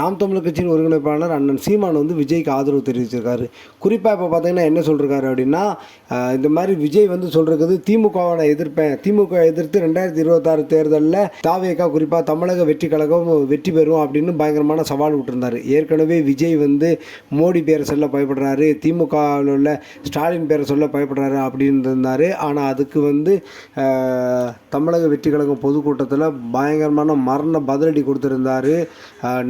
நாம் தமிழர் கட்சியின் ஒருங்கிணைப்பாளர் அண்ணன் சீமான் வந்து விஜய்க்கு ஆதரவு தெரிவிச்சிருக்காரு. குறிப்பாக இப்போ பார்த்தீங்கன்னா என்ன சொல்லிருக்காரு அப்படின்னா, இந்த மாதிரி விஜய் வந்து சொல்கிறது திமுகவை எதிர்ப்பேன், திமுக எதிர்த்து 2026 தேர்தலில் தாவேகா குறிப்பாக தமிழக வெற்றி கழகம் வெற்றி பெறும் அப்படின்னு பயங்கரமான சவால் விட்டுருந்தார். ஏற்கனவே விஜய் வந்து மோடி பேரை சொல்ல பயப்படுறாரு, திமுகவில் உள்ள ஸ்டாலின் பேரை சொல்ல பயப்படுறாரு அப்படின்னு இருந்தார். ஆனால் அதுக்கு வந்து தமிழக வெற்றி கழகம் பொதுக்கூட்டத்தில் பயங்கரமான மரண பதிலடி கொடுத்துருந்தார்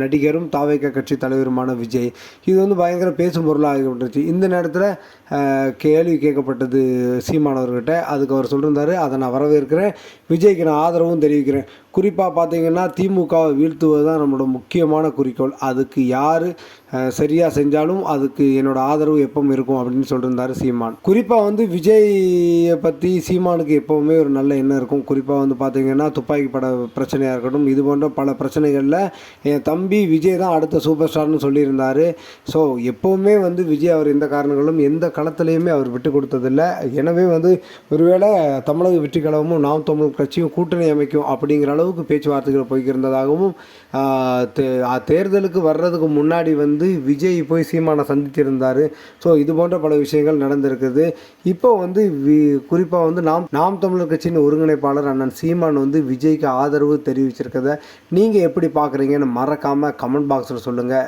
நடிகரும் தாவேகா கட்சி தலைவருமான விஜய். இது வந்து பயங்கர பேசும் பொருளாக ஆகிவிட்டுருச்சு. இந்த நேரத்தில் கேள்வி கேட்கப்பட்டது சீமானவர்கிட்ட. அதுக்கு அவர் சொல்லியிருந்தார், அதை நான் வரவேற்கிறேன், விஜய்க்கு நான் ஆதரவும் தெரிவிக்கிறேன். குறிப்பாக பார்த்தீங்கன்னா திமுகவை வீழ்த்துவது தான் நம்மளோட முக்கியமான குறிக்கோள். அதுக்கு யார் சரியாக செஞ்சாலும் அதுக்கு என்னோடய ஆதரவு எப்பவும் இருக்கும் அப்படின்னு சொல்லியிருந்தார் சீமான். குறிப்பாக வந்து விஜயை பற்றி சீமானுக்கு எப்போவுமே ஒரு நல்ல எண்ணம் இருக்கும். குறிப்பாக வந்து பார்த்திங்கன்னா துப்பாக்கி பட பிரச்சனையாக இருக்கட்டும், இது போன்ற பல பிரச்சனைகளில் என் தம்பி விஜய் தான் அடுத்த சூப்பர் ஸ்டார்னு சொல்லியிருந்தார். ஸோ எப்போவுமே வந்து விஜய் அவர் எந்த காரணங்களும் எந்த களத்துலேயுமே அவர் விட்டு கொடுத்ததில்லை. எனவே வந்து ஒருவேளை தமிழக வெற்றி கழகமும் நாம் தமிழர் கட்சியும் கூட்டணி அமைக்கும் அப்படிங்கிற அளவுக்கு பேச்சுவார்த்தைகள் போய்க்கிருந்ததாகவும், தேர்தலுக்கு வர்றதுக்கு முன்னாடி வந்து விஜய் போய் சீமானை சந்தித்திருந்தார். ஸோ இது போன்ற பல விஷயங்கள் நடந்திருக்குது. இப்போ வந்து குறிப்பாக வந்து நாம் தமிழர் கட்சியின் ஒருங்கிணைப்பாளர் அண்ணன் சீமான் வந்து விஜய்க்கு ஆதரவு தெரிவிச்சிருக்கதை நீங்கள் எப்படி பார்க்குறீங்கன்னு மறக்காமல் கமெண்ட் பாக்ஸில் சொல்லுங்கள்.